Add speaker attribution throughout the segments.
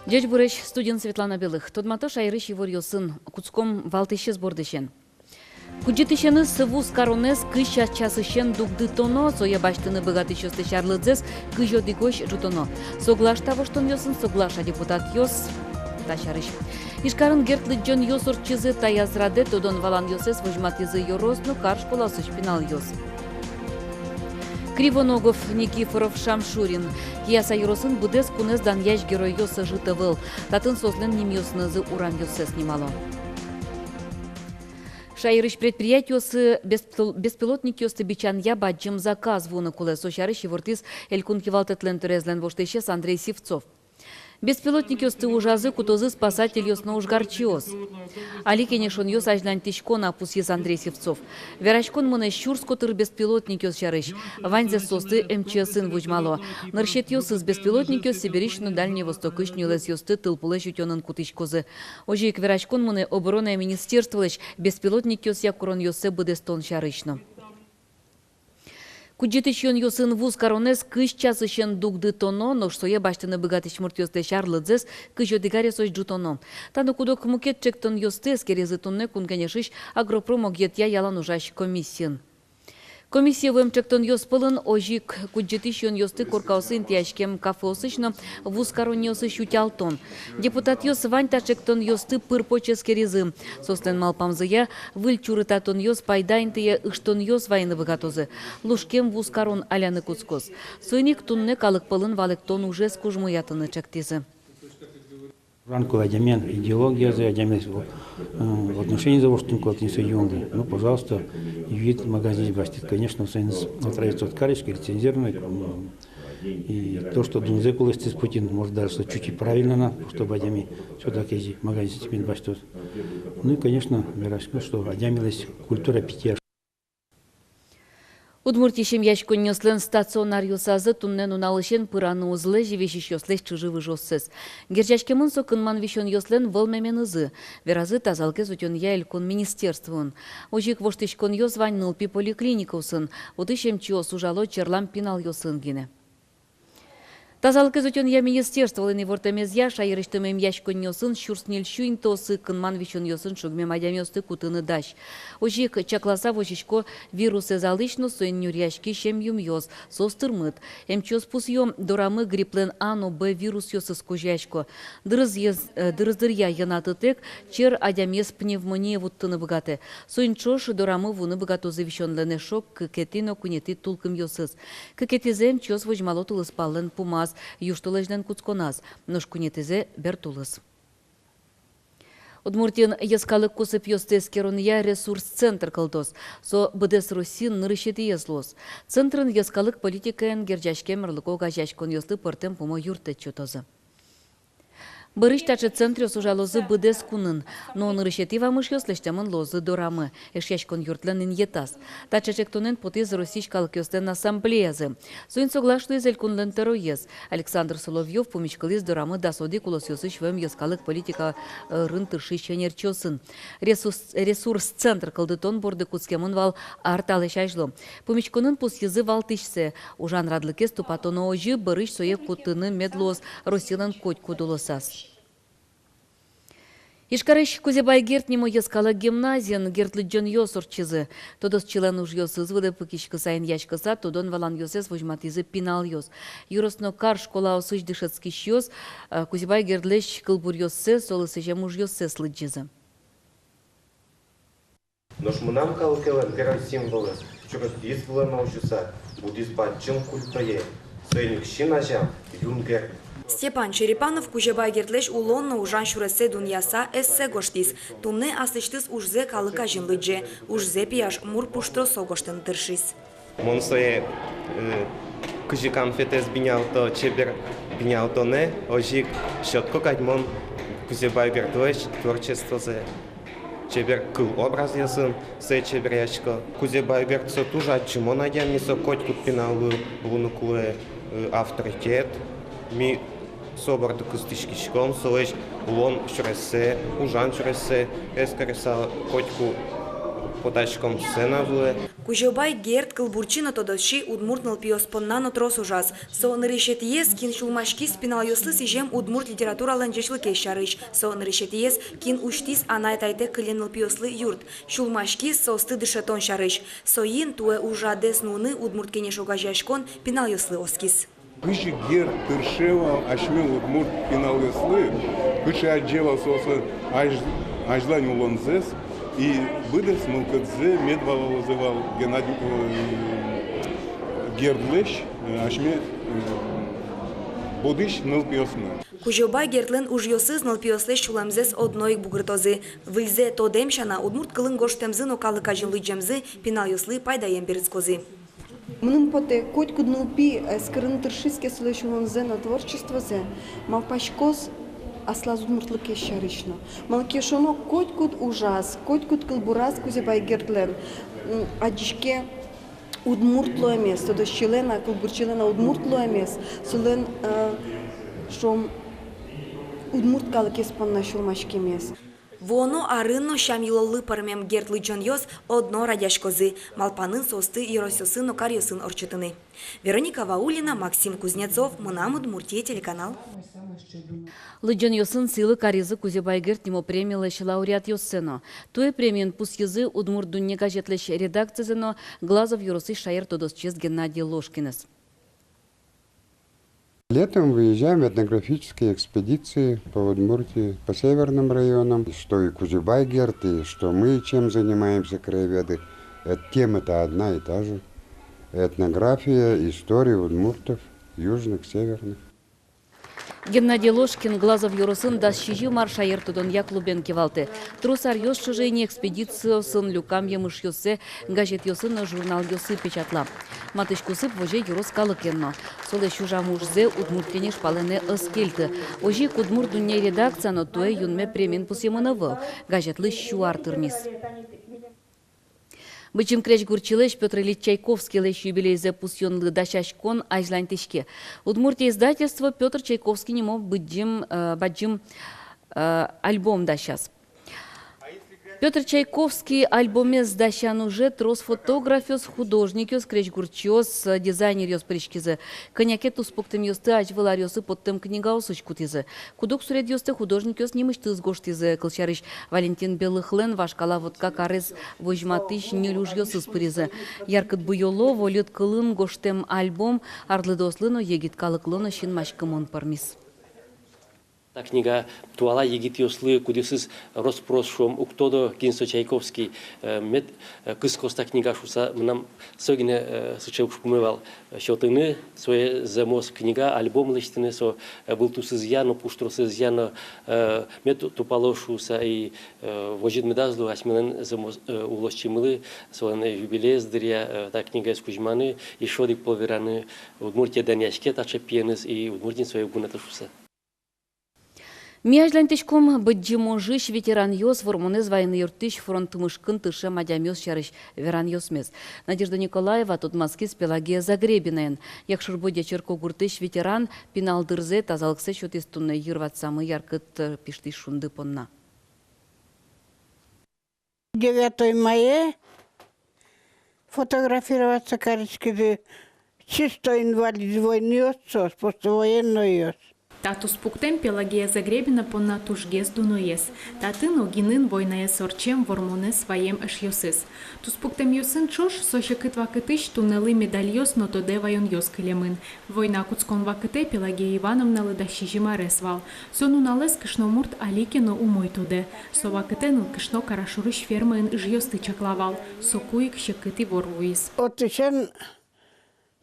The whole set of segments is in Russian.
Speaker 1: Дядь Бурыч, студент Светлана Белых. Тодмато шайрыш его сын, куцком валтыще сбордыщен. Куджитыщені сывуз коронез кыш часыщен дугды тоно, соя баштыны богатыщесты шарлыдзес кыжо дикош жутоно. Соглаш того, что йосын, соглаша депутат йос ташарыш. Ишкарын гертлы джон йосор чизы таязраде, тодон валан йосес выжматизы йорозну карш поласыш пинал йос. Кривоногов, Никифоров, Шамшурин. Кияса юросын будес кунез дан яш герой йоса житывыл. Татын сослен ним йоснызы урам йосес немало. Шайрыш предприятиосы беспилотник йосты бичан я баджим заказ вуны куле. Сошарыш евортис элькун кивалтетлен турезлен воштещес Андрей Сивцов. Беспилотник йосты ужазы кутозы спасатель йосна ужгарчиос. Али кенешон йос ажнань тишкона пусьес Андрей Сивцов. Верачкон мыне щурскотыр беспилотник йос шарыш. Ванзе состы МЧСын вujмало. Ныршет йос из беспилотник йос сибиришну Дальний Востокышню лес йосты тылпулеш ютёнын кутышкозы. Ожик верачкон мыне оборонное министерство леш беспилотник йос якурон йосы быдестон шарышно. Куджитыщен йосын вуз коронез кыш часыщен дугды тоно, но что я баштыны богатыш мурт йосте шарлыдзес кыш одигаре сось джутоно. Тану кудок мукет чектон йосте скерезы тонне кунгенешиш агропромок я ялан ужащ комиссиен. Комиссия в чектон йос пылын ожик куджитыщен йосты коркаусын тяжкем кафеосычно вуз корон йосы щутялтон. Депутат йос ваньта чектон йосты пырпочес керезы. Сослен малпамзыя выль чурытатон йос пайдайнтые ыштон йос вайны богатозы. Лушкем вуз корон аляны куцкоз. Сойник тунне калык пылын валыктон уже скужмуятыны чектизы.
Speaker 2: Ранку адямен идеология за адямен в отношении того, что никуда не союзны. Ну, пожалуйста, вид магазин бастит, конечно, отравится от каречки, лицензированный. И то, что Дунзе кулестис Путин, может даже чуть и правильно, чтобы адями все-таки эти магазины теперь бастут. Ну и, конечно, вероятно, что адямилась культура питья.
Speaker 1: Удмуртишем яшкон нёслен стационар юсазы туннен уналышен пыраны узлы живещиш ёслеш чужывы жоссыз. Герчашкемын сокынман вишон ёслен вълмеменызы. Веразы тазалке зутен я элькон министерствун. Ожик воштышкон ёс ваньнылпи поликлиникусын. Удышем чиос ужало черлам пинал ёсын гине. Тазалке зутен я министерство лыны вортамез я шайрыштымем яшкон ёсын щурснел щуин тосы кынман вишон ёсын шугмем адямёсты кутыны даш. Ожик чакласа вошишко вирусы залышно соен нюряшки шем юм ёс, состырмыт. Эмчёс пус ём дорамы гриплен ано б вирус ёсыз кожашко. Дырыздыр я янатытек чер адямес пневмония вуттыны богаты. Соен чош дорамы вуны богатозы вишонлене шок кекетино кунети тулкым ёсыз. Кекетизем чёс вожмало тулыс паллен пумаз. Юштулежнен куцконаз, нож кунетизе бертулыс. Удмуртин яскалык кусып йостес керония ресурс-центр кылдос. Со быдес Русин нырышети езлос. Центрын яскалык политикаен герджашке мерлыко гажашкон йосты пыртем пумо юрте чутозы. Бырыш тачы центре сужалозы быдес кунын, но нырышети вамыш йослештемын лозы дорамы, эшяшкон юртленин етас. Тачы чектонен потез российскалык йостен ассамблеязы. Соин соглашу из элькунлен тероез. Александр Соловьев помечкалыз дорамы дасоди кулос йосы швем яскалык политика рынтырши ченерчосын. Ресурс-центр кылдытон борды куцкемын вал арталы шайжло. Помечконын пус езы вал тышсе. Ужан радлыке ступатоно ожи бырыш сое кутыны медлоз Росинын коть кудулосас. Ишкарыш Кузебай гертнему яскала гимназиян гертлы джон йосор чизы. Тодос член уж йосыз выды пыкишкы сайын яшкыса, тодон валан йосес вожматизы пинал йос. Юросно кар школа осыш дышецкий йос, Кузебай гертлеш кылбур йосе, солысы жем уж йосес лыджизы.
Speaker 3: Нож мынам калыкелен герой символы, чогос дис вылан научуса, будис баджым культое, сойник шинажам, юнгер.
Speaker 4: Степан Черепанов Кузебай гертлеш улонна ужан шуресе дуньяса эссе гоштис. Тумне асыштыс ужзе калыка жинлыдже, ужзе пияш мур пуштро согоштын тыршис.
Speaker 3: Монсое кыжи конфетес бинялто чебер бинялто не, ожик щетко кадьмон Кузебай гертлеш творчествозе. Чебер кыл образ ясын, се чебер яшко. Кузебай гертсо тужа чимон адямисо коть кутпиналу лунукуле авторитет. Ми соборды кыстышкишком, солеш улон шуресе, ужан шуресе, эскареса котьку потачком сцена была.
Speaker 4: Кужобай Герд кылбурчино тодощи удмурт нылпиос поннано трос ужас. Со ныришетиес кин шулмашки спинал ёслы сижем удмурт литература ланжешлы кешарыш. Со ныришетиес кин уштис анайтайте кылен нылпиослы юрт. Шулмашки со стыдыше тон шарыш. Соин туэ ужадес нуны удмурт кенеш огажашкон пинал ёслы оскис.
Speaker 5: Кыши Герд Тыршева ашмел удмурт пинал ёслы. Кыши отдела сосы ажлань улонзес. И выдерс мылкадзе медвала вызывал Геннадий Гердлеш, ашме бодыш нылпиосна.
Speaker 4: Кужобай Гердлен уж ёсыз нылпиослеш чуламзес одноик бугыртозы. Выльзе то демшана удмурт кылын гоштемзы нокалы кажынлы джемзы пинал ёслы пайдаем берецкозы.
Speaker 6: Мним поте коть куднылпи скрын тыршиске слышулонзе на творчествозе, малпашкос аслаз удмуртлыке шарышно. Малкешоно коть куд ужас, коть куд кылбурас Кузебай Гердлен. Адишке удмуртло эмес, то дощилена кылбурчилена удмуртло эмес. Сулен шом удмурт калыкес панна шулмашке эмес.
Speaker 4: Воно арынно шамилолы пармем Гердлы джон ёс одно радяшкозы. Малпанын состы еросёсын нокар ёсын орчытыны. Вероника Ваулина, Максим Кузнецов, Мынам Удмуртия, телеканал.
Speaker 1: Лыджан ёсын силы каризы Кузебай Герд нимо премиялыш лауреат ёссено. Туе премиен пус езы удмурт дунне газетлыш редакцияно Глазов юросы шайыр тодосчез Геннадий Ложкинес.
Speaker 7: Летом выезжаем в этнографические экспедиции по Удмуртии, по северным районам. Что и Кузебай Герд, и что мы чем занимаемся, краеведы. Тема-то одна и та же. Этнография, история удмуртов, южных, северных.
Speaker 1: Геннадий Ложкин Глазов юросын да шижи маршайыр тудон яклубен кевалты. Трусар ёсшыжыйне экспедицию сын люкам емыш ёссе, газет ёсын журнал ёсы печатла. Матышкусып воже юрос калыкенно. Соле шужа мужзе удмуртенеш палене ыскельты. Ожи кудмурт дунне редакция, но туэ юнме премен пусемынывы. Газетлы щуартырмис. Бычым креш гурчилыш Петр Ильич Чайковский лещ юбилейзе пусьонлы дашашкон айзлантишке. Удмуртия издательство Петр Чайковский немо баджим альбом дашас. Петр Чайковский альбоме сдащан уже трос фотографиос, художникиос, креш гурчиос, дизайнериос пришкизе. Коняке туспоктем ёсты ажвылариосы подтем книга осучкутизе. Кудок суред ёсты художникиос немышты сгоштизе. Кылчарыш Валентин Белыхлен вашкала водка карез вожматыш нелюж ёсы спыризе. Яркыт буйоло волют кылын гоштем альбом арлыдослыно егит калыклыно шинмашкымон пармис.
Speaker 8: Та книга туала егит ёслы кудесыз роспрос шом уктодо кинсо Чайковский мет кыскоста книга шуса мнам согине сычев шкумевал щотыны свое замос книга альбом лыштыны со был тусыз яно пуштросыз яно мет тупало шуса и вожид медазлу асмилен замос улощимылы свон юбилей здря та книга из Кузьманы и шодик повераны Удмуртия даняшке тача пьеныз и Удмуртин свое гунета шуса.
Speaker 1: Мияжлантышком быджиможиш ветеран ёс вормонез войны юртыш фронтымышкын тыше мадямёс шарыш веран ёсмез. Надежда Николаева тут Москис Пелагея Загребинаен. Якшурбодя черко гуртыш ветеран пиналдырзе тазалыксе шотистунны юрват самы яркыт пишти шунды понна.
Speaker 9: 9 мая фотографироваться карички чисто инвалид войны отцос, послевоенный ос.
Speaker 10: Татус пуктем Пелагея Загребина понна тужгез дуноес. Татын огинын войная сорчем вормоне своем эшьосыс. Тус пуктем ёсын чош сошекыт вакытыш туннелы медальёс нотоде вайон ёс кылемын. Война куцкон вакыте Пелагея Ивановна лыдащи жимаресвал. Сонуналес кышномурт аликино умой туде. Со вакытен кышно карашурыш фермын жьёсты чаклавал. Сокуик щекыти ворвуис.
Speaker 9: Отычен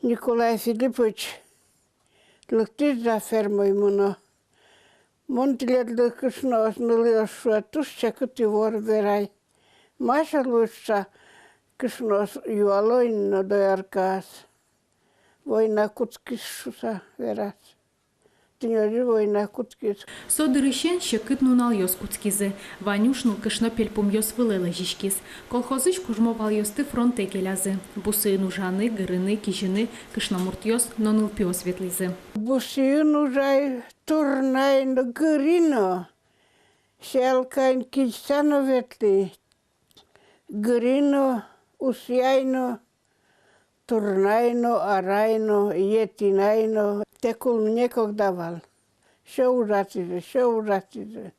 Speaker 9: Николай Филиппович лыктыш за фермой муно. Монтилетлы кышно оснулы ошуатуш чакыти вор верай. Маша лучша кышно юалойн но дояркас. Война куцкис шуса верас. Тинёжи война куцкис.
Speaker 10: Содырыщен щекыт нунал ёс куцкизы. Ванюшнул кышно пельпум ёс вылела жишкиз. Колхозыш кужмовал ёсты фронте келязы. Бусы нужаны, гырыны, кижины, кышномурт ёс ноныл пио светлизы.
Speaker 9: Бусы нужай турнай на гырино. Шелкайн кичсано ветли. Грино, усяйно, турнайно, арайно, етинайно. Текул мне как давал. Все ужасизе.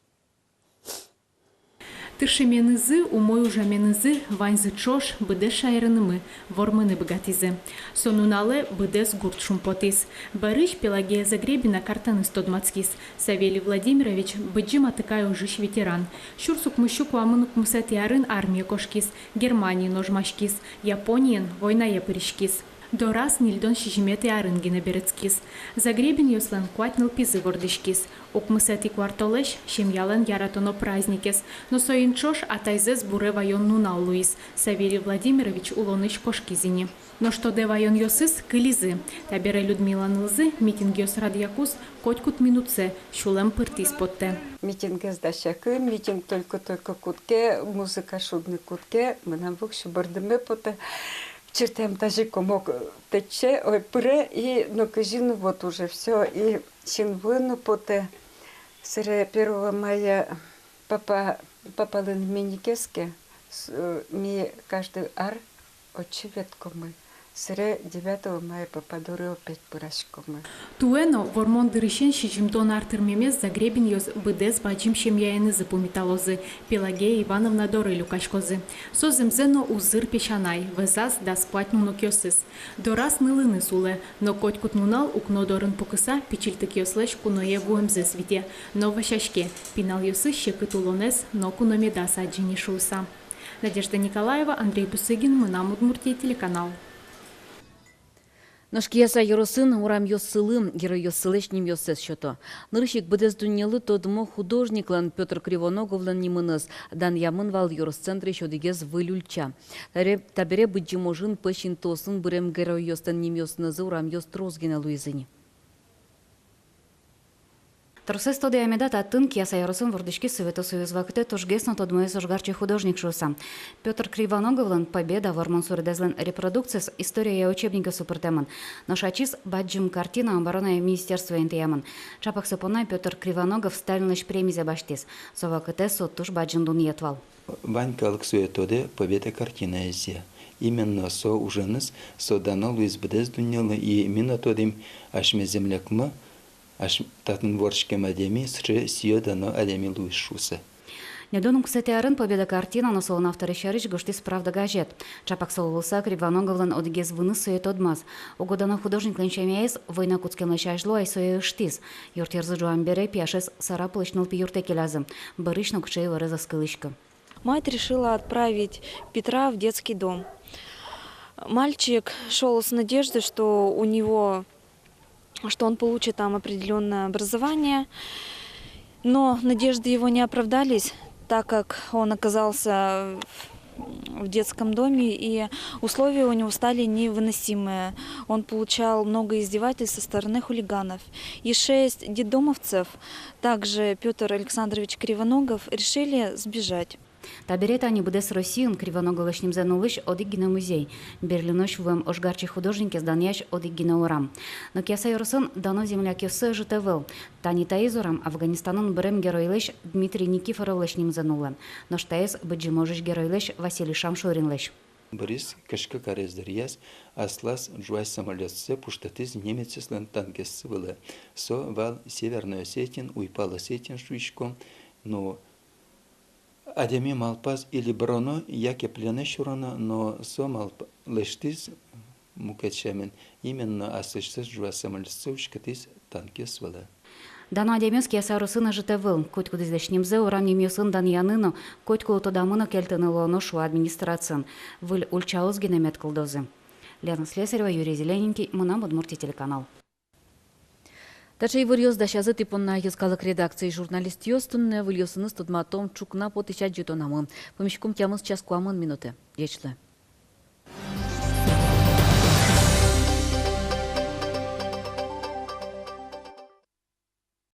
Speaker 10: Тишеменизы, умой ужаменизы, ваньзы чош, быде шайрынымы, вормыны богатизы. Сонунале быде сгурт шумпотис. Барыш Пелагея Загребина картаны стодмацкис. Савелий Владимирович быджим атыкай ужиш ветеран. Шурсук мыщук ламынук мусатиарын армия кошкис. Германии ножмашкис. Япониен война япыришкис. Дорас нильдон шижимети арынгина берецкис. Загребин yoslен куатныл пизы вордышкис. Окмысети квартолеш шемьялен яратоно праздникес. Но соинчош атайзес буре вайон нунаулуис. Савелий Владимирович улоныш кошкизини. Но что де вайон йосыс кылизы. Табере Людмила Нылзы митинг йос радиакус котькут минутсе. Шулем пыртис потте.
Speaker 11: Митинг сдащакы, митинг только кутке, музыка шудный кутке. Мы нам вукшу бардыме потте. Чертем даже комок тече, ой, пре, и, ну, кажи, вот уже все, и чинвыну поте, сре 1 мая попалын миникеске, ми каждый ар очеветку мы. Сре 9 мая попадуры опять пурашку мы.
Speaker 10: Туено вормон дырыщен шижимтон артыр мемес Загребин йоз быдез бачим шемьяйны запомиталозы. Пелагея Ивановна доры люкашкозы. Соземзено узыр пешанай, везас да сплатну нокёсыс. Дорас нылыны суле, но котькут нунал укно дорын покыса печильтык йослеш куное вуэмзе свите. Но вашашке пинал йосы щекыт улонес, но куномеда саджини шуса. Надежда Николаева, Андрей Бусыгин, Мынам Удмуртия, телеканал.
Speaker 1: Ношкияса йоросын урам йоссылым, герой йоссылеш ним йоссес шото. Нырщик быдез дуньелы тодмо художниклан Петр Кривоноговлан нимыныз, дан ямын вал йоросцентре шодигез вылюльча. Табере быджиможын пэшин тосын бырем герой йостан ним йоснызы урам йос трозгина луизыни.
Speaker 12: Торсы студия медат атын кияса яросын вордышки Совету Союз вакыты тожгесно тодмоес ожгарчы художник шуса. Петр Кривоноговлан победа вормон сурдезлен репродукцияс история я учебника супертеман. Ношачис баджим картина обороны министерства интияман. Чапак сапонай Петр Кривоногов сталинлыш премия баштис. Со вакыты соттуш баджим дун етвал.
Speaker 13: Ванька Алексуетоде победа картина эзе. Именно со уженыс, со дано Луис Бдез дуньелы и именно тодым ашме землякмы, аш татын ворчке мадеми сре сио дано адеми Луис Шуса.
Speaker 12: Недонум кстати арын победа картина на солон авторы шарыч гоштис правда газет. Чапак солулса Кривоноговлан одгез выныс соет одмаз. Угодана художник ленчамеес война куцкен лачажло ай сое штис. Юртерзы жуан бере пяшес сара плышнул пиюрте келязым. Барышно кчей вареза скылышка.
Speaker 14: Мать решила отправить Петра в детский дом. Мальчик шел с надеждой, что он получит там определенное образование, но надежды его не оправдались, так как он оказался в детском доме, и условия у него стали невыносимые. Он получал много издевательств со стороны хулиганов. И 6 детдомовцев, также Петр Александрович Кривоногов, решили сбежать.
Speaker 12: Таберета они будес Россиюн Кривоноговлашним занулыш одигина музей. Берлинош вем ожгарчи художники сданьяш одигина урам. Но кяса йоросын дано земля кёсы житевел. Тани таизорам Афганистанын бірем геройлеш Дмитрий Никифоровлашним занулан. Но штаез быджи можеш геройлеш Василий Шамшуринлеш.
Speaker 13: Борис кашка карездерияс аслас жуайс самолетсе пуштатыз немецеслен танкессы было. Со вал Северной Осетин, уйпал Осетин шуишком, но адеми малпас или броно, яке плене шурана, но со малп лештис мукачамен именно асышсыз жуа самолетсович катис танкес вала.
Speaker 12: Дано адемес кияса русына житевыл, коть кудиздешнимзе урам немьёсын дан яныно, коть култодамыно кельтынылоно шу администрациян. Выль ульчауз генемет кылдозы. Лена Слесарева, Юрий Зелененький, Мынам Удмуртия, телеканал.
Speaker 1: Тачай вырьёз дашазы типонна язкалык редакции журналист ёстынны выльёсыныз тудматом чукна потыча жетонамы. Помещикум тямыз час куамын минуты. Ечлы.